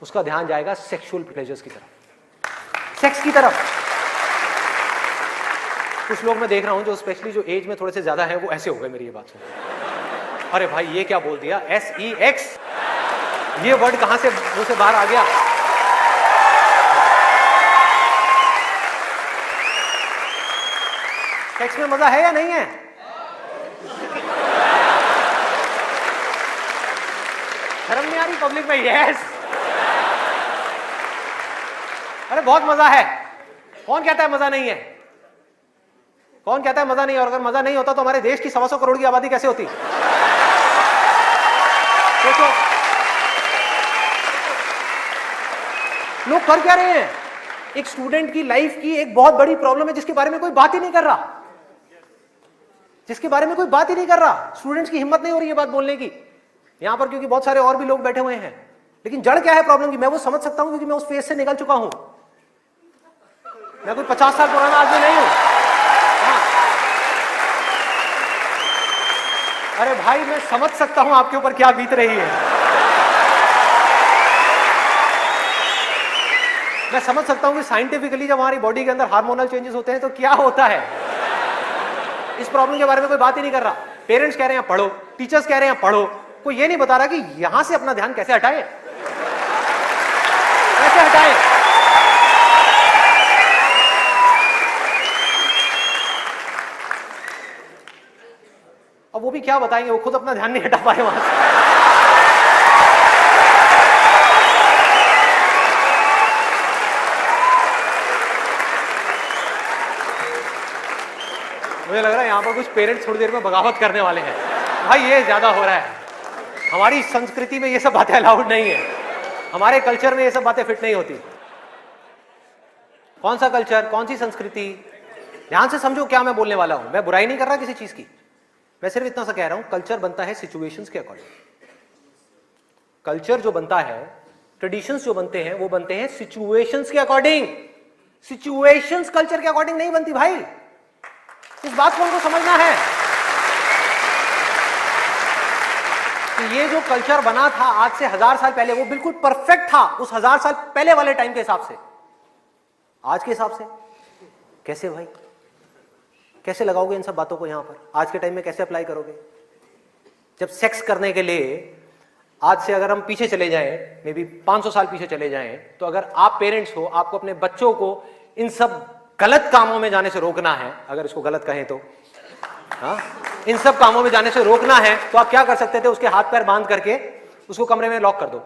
उसका ध्यान जाएगा सेक्सुअल प्लेजर्स की तरफ, सेक्स की तरफ। कुछ लोग मैं देख रहा हूं जो स्पेशली जो एज में थोड़े से ज्यादा है वो ऐसे हो गए मेरी ये बात सुन, अरे भाई ये क्या बोल दिया, SEX, ये वर्ड कहां से मुंह से बाहर आ गया। सेक्स में मजा है या नहीं है? शर्म नहीं आ रही पब्लिक में? यस, अरे बहुत मजा है। कौन कहता है मजा नहीं है? कौन कहता है मजा नहीं है? और अगर मजा नहीं होता तो हमारे देश की 125 करोड़ की आबादी कैसे होती? सोचो, लोग कर क्या रहे हैं? एक स्टूडेंट की लाइफ की एक बहुत बड़ी प्रॉब्लम है जिसके बारे में कोई बात ही नहीं कर रहा, जिसके बारे में कोई बात ही नहीं कर रहा। स्टूडेंट्स की हिम्मत नहीं हो रही है बात बोलने की यहां पर, क्योंकि बहुत सारे और भी लोग बैठे हुए हैं। लेकिन जड़ क्या है प्रॉब्लम की, मैं वो समझ सकता हूं क्योंकि मैं उस फेज से निकल चुका हूं। मैं कोई 50 साल पुराना आदमी नहीं हूं। हाँ। अरे भाई मैं समझ सकता हूं आपके ऊपर क्या बीत रही है, मैं समझ सकता हूं कि साइंटिफिकली जब हमारी बॉडी के अंदर हार्मोनल चेंजेस होते हैं तो क्या होता है। इस प्रॉब्लम के बारे में कोई बात ही नहीं कर रहा। पेरेंट्स कह रहे हैं पढ़ो, टीचर्स कह रहे हैं पढ़ो, कोई ये नहीं बता रहा कि यहां से अपना ध्यान कैसे हटाए, कैसे हटाए। अब वो भी क्या बताएंगे, वो खुद अपना ध्यान नहीं हटा पाए वहां से। मुझे लग रहा है यहां पर कुछ पेरेंट्स थोड़ी देर में बगावत करने वाले हैं। भाई ये ज्यादा हो रहा है, हमारी संस्कृति में ये सब बातें अलाउड नहीं है, हमारे कल्चर में ये सब बातें फिट नहीं होती। कौन सा कल्चर, कौन सी संस्कृति? ध्यान से समझो क्या मैं बोलने वाला हूं। मैं बुराई नहीं कर रहा किसी चीज की, मैं सिर्फ इतना सा कह रहा हूं, कल्चर बनता है सिचुएशंस के अकॉर्डिंग। कल्चर जो बनता है, ट्रेडिशंस जो बनते हैं वो बनते हैं सिचुएशंस के अकॉर्डिंग। सिचुएशंस कल्चर के अकॉर्डिंग नहीं बनती भाई, इस बात को उनको समझना है कि ये जो कल्चर बना था आज से 1000 साल पहले वो बिल्कुल परफेक्ट था उस 1000 साल पहले वाले टाइम के हिसाब से। आज के हिसाब से कैसे भाई, कैसे लगाओगे इन सब बातों को यहां पर? आज के टाइम में कैसे अप्लाई करोगे? जब सेक्स करने के लिए आज से अगर हम पीछे चले जाएं, मे बी 500 साल पीछे चले जाएं, तो अगर आप पेरेंट्स हो, आपको अपने बच्चों को इन सब गलत कामों में जाने से रोकना है, अगर इसको गलत कहें तो, हाँ, इन सब कामों में जाने से रोकना है, तो आप क्या कर सकते थे? उसके हाथ पैर बांध करके उसको कमरे में लॉक कर दो,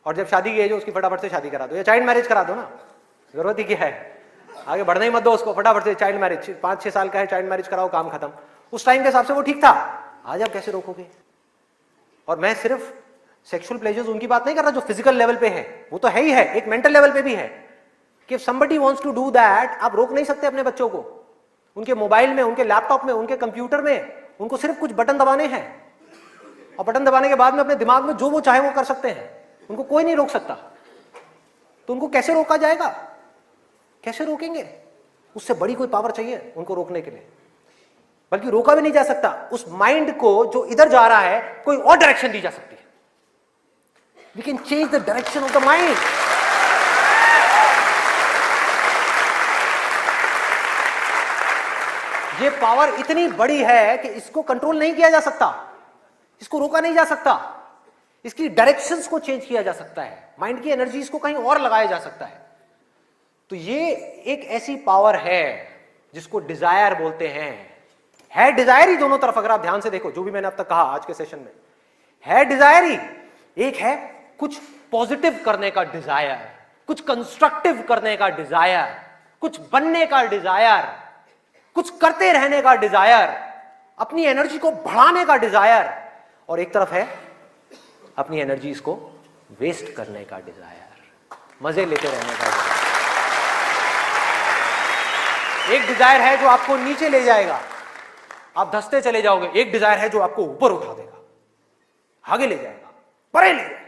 और जब शादी की एज हो उसकी फटाफट से शादी करा दो, या चाइल्ड मैरिज करा दो ना, जरूरत ही क्या है, आगे बढ़ने ही मत दो उसको, फटाफट से चाइल्ड मैरिज, 5-6 साल का है, चाइल्ड मैरिज कराओ, काम खत्म। उस टाइम के हिसाब से वो ठीक था, आज आप कैसे रोकोगे? और मैं सिर्फ सेक्सुअल प्लेजर्स उनकी बात नहीं कर रहा जो फिजिकल लेवल पे है, वो तो है ही है, एक मेंटल लेवल पे भी है कि somebody wants to do that, आप रोक नहीं सकते अपने बच्चों को। उनके मोबाइल में, उनके लैपटॉप में, उनके कंप्यूटर में उनको सिर्फ कुछ बटन दबाने हैं, और बटन दबाने के बाद में अपने दिमाग में जो वो चाहे वो कर सकते हैं, उनको कोई नहीं रोक सकता। तो उनको कैसे रोका जाएगा? कैसे रोकेंगे? उससे बड़ी कोई पावर चाहिए उनको रोकने के लिए, बल्कि रोका भी नहीं जा सकता। उस माइंड को जो इधर जा रहा है कोई और डायरेक्शन दी जा सकती है। We can change the direction of the mind. ये पावर इतनी बड़ी है कि इसको कंट्रोल नहीं किया जा सकता, इसको रोका नहीं जा सकता, इसकी डायरेक्शंस को चेंज किया जा सकता है, माइंड की एनर्जीज को कहीं और लगाया जा सकता है। तो ये एक ऐसी पावर है जिसको डिजायर बोलते हैं। है डिजायर ही दोनों तरफ, अगर आप ध्यान से देखो जो भी मैंने अब तक कहा आज के सेशन में, है डिजायर ही। एक है कुछ पॉजिटिव करने का डिजायर, कुछ कंस्ट्रक्टिव करने का डिजायर, कुछ बनने का डिजायर, कुछ करते रहने का डिजायर, अपनी एनर्जी को बढ़ाने का डिजायर, और एक तरफ है अपनी एनर्जीज को वेस्ट करने का डिजायर, मजे लेते रहने का डिजायर। एक डिजायर है जो आपको नीचे ले जाएगा, आप धंसते चले जाओगे। एक डिजायर है जो आपको ऊपर उठा देगा, आगे ले जाएगा, परे ले जाएगा।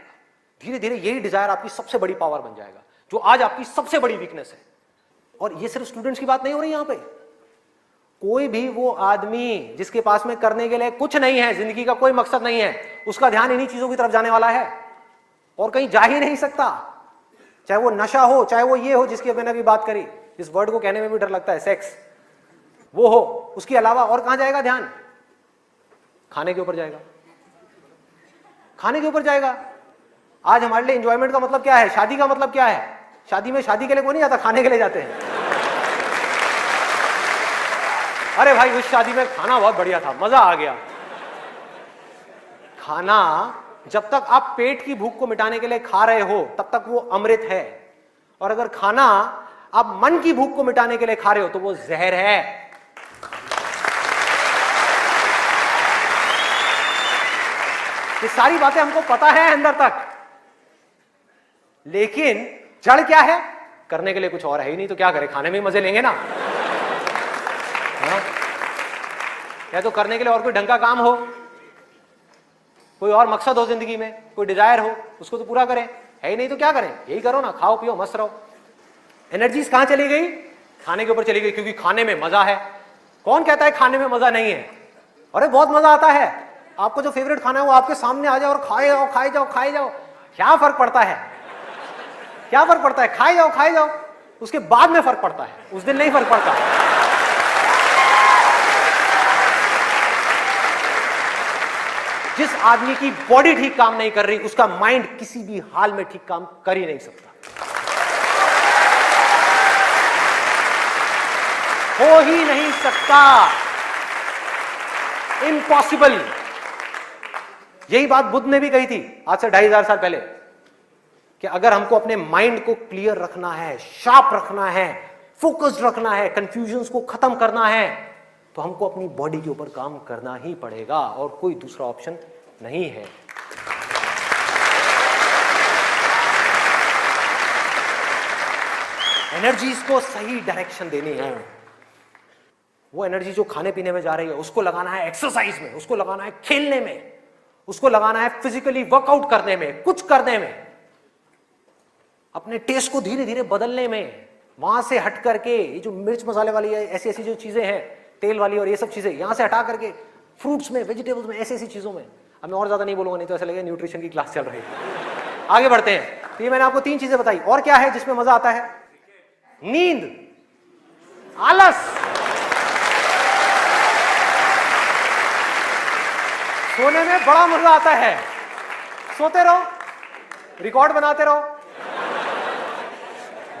धीरे धीरे यही डिजायर आपकी सबसे बड़ी पावर बन जाएगा, जो आज आपकी सबसे बड़ी वीकनेस है। और ये सिर्फ स्टूडेंट्स की बात नहीं हो रही यहां पे, कोई भी वो आदमी जिसके पास में करने के लिए कुछ नहीं है, जिंदगी का कोई मकसद नहीं है, उसका ध्यान इन्हीं चीजों की तरफ जाने वाला है। और कहीं जा ही नहीं सकता, चाहे वो नशा हो, चाहे वो ये हो जिसकी मैंने अभी बात करी, इस वर्ड को कहने में भी डर लगता है, सेक्स, वो हो, उसके अलावा और कहां जाएगा ध्यान? खाने के ऊपर जाएगा, खाने के ऊपर जाएगा। आज हमारे लिए एंजॉयमेंट का मतलब क्या है? शादी का मतलब क्या है? शादी में शादी के लिए कोई नहीं जाता, खाने के लिए जाते हैं। अरे भाई उस शादी में खाना बहुत बढ़िया था, मजा आ गया। खाना जब तक आप पेट की भूख को मिटाने के लिए खा रहे हो तब तक वो अमृत है, और अगर खाना आप मन की भूख को मिटाने के लिए खा रहे हो तो वो जहर है। ये सारी बातें हमको पता है अंदर तक, लेकिन जड़ क्या है? करने के लिए कुछ और है ही नहीं, तो क्या करें? खाने में मजे लेंगे ना। या तो करने के लिए और कोई ढंग का काम हो, कोई और मकसद हो जिंदगी में, कोई डिजायर हो, उसको तो पूरा करें। है ही नहीं तो क्या करें? यही करो ना, खाओ पियो मस्त रहो। एनर्जीज कहां चली गई? खाने के ऊपर चली गई, क्योंकि खाने में मजा है। कौन कहता है खाने में मजा नहीं है? अरे बहुत मजा आता है। आपको जो फेवरेट खाना है वो आपके सामने आ जाओ और खाए जाओ, खाए जाओ, खाए जाओ। क्या फर्क पड़ता है? क्या फर्क पड़ता है? खाए जाओ, खाए जाओ। उसके बाद में फर्क पड़ता है, उस दिन नहीं फर्क पड़ता। जिस आदमी की बॉडी ठीक काम नहीं कर रही, उसका माइंड किसी भी हाल में ठीक काम कर ही नहीं सकता, हो ही नहीं सकता, इम्पॉसिबल। यही बात बुद्ध ने भी कही थी आज से 2500 साल पहले, कि अगर हमको अपने माइंड को क्लियर रखना है, शार्प रखना है, फोकस्ड रखना है, कंफ्यूजन्स को खत्म करना है, तो हमको अपनी बॉडी के ऊपर काम करना ही पड़ेगा, और कोई दूसरा ऑप्शन नहीं है। एनर्जीज को सही डायरेक्शन देनी है। वो एनर्जी जो खाने पीने में जा रही है उसको लगाना है एक्सरसाइज में, उसको लगाना है खेलने में, उसको लगाना है फिजिकली वर्कआउट करने में, कुछ करने में, अपने टेस्ट को धीरे धीरे बदलने में। वहां से हट करके ये जो मिर्च मसाले वाली है, ऐसी ऐसी जो चीजें हैं तेल वाली और ये सब चीजें, यहां से हटा करके फ्रूट्स में, वेजिटेबल्स में, ऐसी ऐसी चीजों में। अब मैं और ज्यादा नहीं बोलूंगा, नहीं तो ऐसा लगेगा न्यूट्रिशन की क्लास चल रही है। आगे बढ़ते हैं। तो ये मैंने आपको 3 चीजें बताई। और क्या है जिसमें मजा आता है? नींद, आलस, सोने में बड़ा मजा आता है। सोते रहो, रिकॉर्ड बनाते रहो।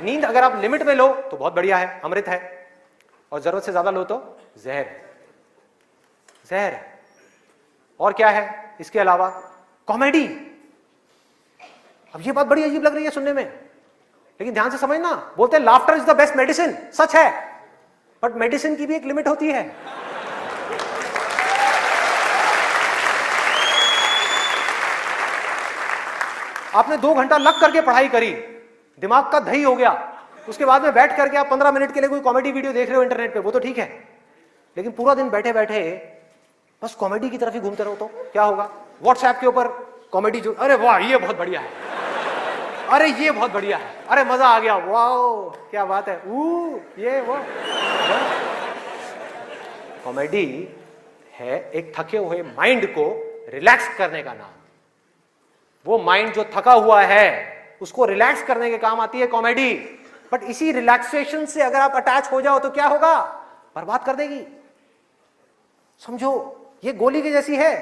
नींद अगर आप लिमिट में लो तो बहुत बढ़िया है, अमृत है, और जरूरत से ज्यादा लो तो जहर, जहर है। और क्या है इसके अलावा? कॉमेडी। अब ये बात बड़ी अजीब लग रही है सुनने में, लेकिन ध्यान से समझना। बोलते हैं laughter is the best medicine, सच है, बट मेडिसिन की भी एक लिमिट होती है। आपने 2 घंटा लग करके पढ़ाई करी, दिमाग का दही हो गया, उसके बाद में बैठ करके आप 15 मिनट के लिए कोई कॉमेडी वीडियो देख रहे हो इंटरनेट पे, वो तो ठीक है, लेकिन पूरा दिन बैठे बैठे बस कॉमेडी की तरफ ही घूमते रहो तो क्या होगा? व्हाट्सएप के ऊपर कॉमेडी जो, अरे वाह ये बहुत बढ़िया है, अरे ये बहुत बढ़िया है, अरे मजा आ गया, वाह क्या बात है, ये वो। कॉमेडी है एक थके हुए माइंड को रिलैक्स करने का नाम। वो माइंड जो थका हुआ है उसको रिलैक्स करने के काम आती है कॉमेडी। बट इसी रिलैक्सेशन से अगर आप अटैच हो जाओ तो क्या होगा? बर्बाद कर देगी। समझो ये गोली की जैसी है।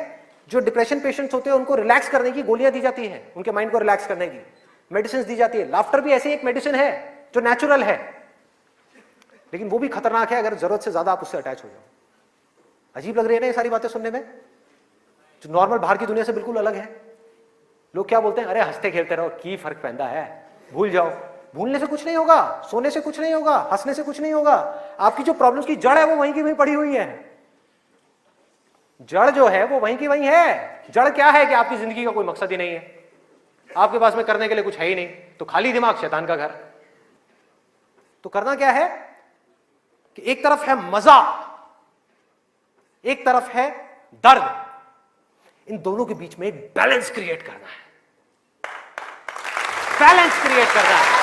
जो डिप्रेशन पेशेंट्स होते हैं उनको रिलैक्स करने की गोलियां दी जाती हैं, उनके माइंड को रिलैक्स करने की मेडिसिन दी जाती है। लाफ्टर भी ऐसी एक मेडिसिन है जो नेचुरल है, लेकिन वो भी खतरनाक है अगर जरूरत से ज्यादा आप उससे अटैच हो जाओ। अजीब लग रही है ना ये सारी बातें सुनने में, जो नॉर्मल बाहर की दुनिया से बिल्कुल अलग है। लोग क्या बोलते हैं? अरे हंसते खेलते रहो, की फर्क पैदा है, भूल जाओ। भूलने से कुछ नहीं होगा, सोने से कुछ नहीं होगा, हंसने से कुछ नहीं होगा। आपकी जो प्रॉब्लम्स की जड़ है वो वहीं की वहीं पड़ी हुई है। जड़ जो है वो वहीं की वहीं है। जड़ क्या है कि आपकी जिंदगी का कोई मकसद ही नहीं है, आपके पास में करने के लिए कुछ है ही नहीं, तो खाली दिमाग शैतान का घर। तो करना क्या है कि एक तरफ है मजा, एक तरफ है दर्द, इन दोनों के बीच में एक बैलेंस क्रिएट करना है। बैलेंस क्रिएट करना है।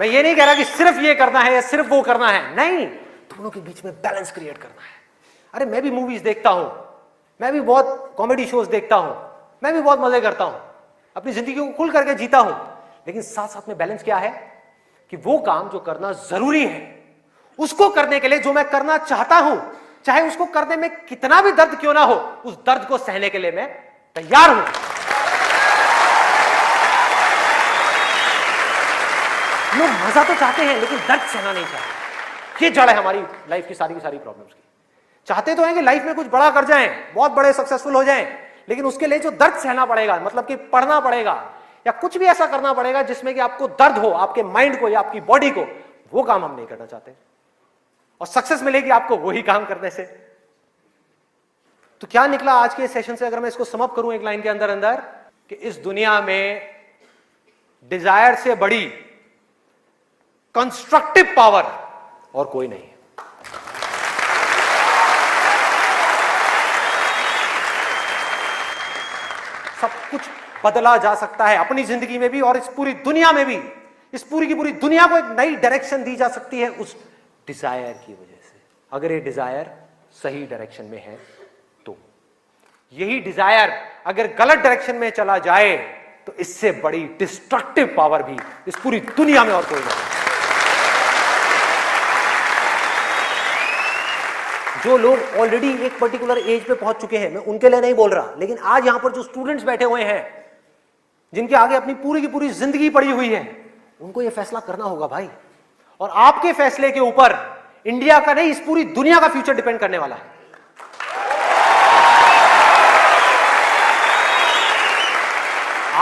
मैं ये नहीं कह रहा कि सिर्फ ये करना है या सिर्फ वो करना है, नहीं, दोनों के बीच में बैलेंस क्रिएट करना है। अरे मैं भी मूवीज देखता हूं, मैं भी बहुत कॉमेडी शोज देखता हूं, मैं भी बहुत मजे करता हूं, अपनी जिंदगी को खुल करके जीता हूं, लेकिन साथ साथ में बैलेंस क्या है कि वो काम जो करना जरूरी है उसको करने के लिए जो मैं करना चाहता हूं, चाहे उसको करने में कितना भी दर्द क्यों ना हो, उस दर्द को सहने के लिए मैं तैयार हूं। लोग मजा तो चाहते हैं लेकिन दर्द सहना नहीं चाहते। ये जड़ है हमारी लाइफ की सारी प्रॉब्लम्स की। चाहते तो हैं कि लाइफ में कुछ बड़ा कर जाएं, बहुत बड़े सक्सेसफुल हो जाएं, लेकिन उसके लिए जो दर्द सहना पड़ेगा, मतलब कि पढ़ना पड़ेगा या कुछ भी ऐसा करना पड़ेगा जिसमें कि आपको दर्द हो, आपके माइंड को या आपकी बॉडी को, वो काम हम नहीं करना चाहते। और सक्सेस मिलेगी आपको वही काम करने से। तो क्या निकला आज के सेशन से, अगर मैं इसको समअप करूं एक लाइन के अंदर अंदर, कि इस दुनिया में डिजायर से बड़ी कंस्ट्रक्टिव पावर और कोई नहीं है। सब कुछ बदला जा सकता है अपनी जिंदगी में भी और इस पूरी दुनिया में भी। इस पूरी की पूरी दुनिया को एक नई डायरेक्शन दी जा सकती है उस डिजायर की वजह से, अगर ये डिजायर सही डायरेक्शन में है तो। यही डिजायर अगर गलत डायरेक्शन में चला जाए तो इससे बड़ी डिस्ट्रक्टिव पावर भी इस पूरी दुनिया में और कोई नहीं। जो लोग ऑलरेडी एक पर्टिकुलर एज पे पहुंच चुके हैं, मैं उनके लिए नहीं बोल रहा, लेकिन आज यहां पर जो स्टूडेंट्स बैठे हुए हैं जिनके आगे अपनी पूरी की पूरी जिंदगी पड़ी हुई है, उनको यह फैसला करना होगा भाई। और आपके फैसले के ऊपर इंडिया का नहीं, इस पूरी दुनिया का फ्यूचर डिपेंड करने वाला है।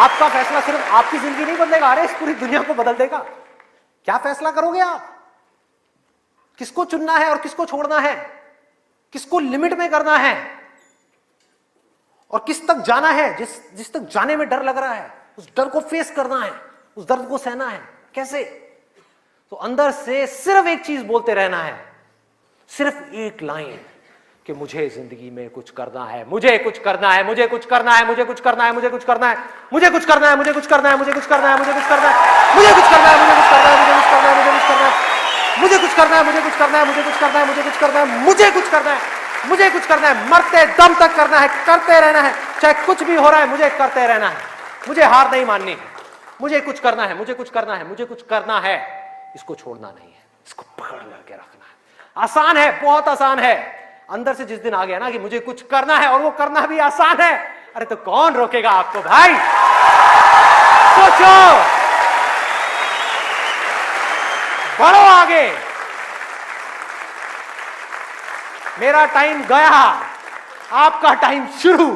आपका फैसला सिर्फ आपकी जिंदगी नहीं बदलेगा, अरे इस पूरी दुनिया को बदल देगा। क्या फैसला करोगे आप? किसको चुनना है और किसको छोड़ना है, किसको लिमिट में करना है और किस तक जाना है। जिस तक जाने में डर लग रहा है, उस डर को फेस करना है, उस दर्द को सहना है। कैसे? तो अंदर से सिर्फ एक चीज बोलते रहना है, सिर्फ एक लाइन, कि मुझे जिंदगी में कुछ करना है, मुझे कुछ करना है, मुझे कुछ करना है, मुझे कुछ करना है, मुझे कुछ करना है, मुझे कुछ करना है, मुझे कुछ करना है, मुझे कुछ करना है, मुझे कुछ करना है, मुझे कुछ करना है, मुझे कुछ करना है, मुझे कुछ करना है, मुझे कुछ करना है, मुझे कुछ करना है, मुझे कुछ करना है, मुझे कुछ करना है, मुझे कुछ करना है, मुझे कुछ करना है, मुझे कुछ करना है, मरते दम तक करना है, करते रहना है, चाहे कुछ भी हो रहा है, मुझे करते रहना है, मुझे हार नहीं माननी, मुझे कुछ करना है, मुझे कुछ करना है, मुझे कुछ करना है, इसको छोड़ना नहीं है, इसको पकड़ करके रखना है। आसान है, बहुत आसान है। अंदर से जिस दिन आ गया ना कि मुझे कुछ करना है और वो करना भी आसान है, अरे तो कौन रोकेगा आपको भाई? सोचो, बढ़ो आगे। मेरा टाइम गया, आपका टाइम शुरू।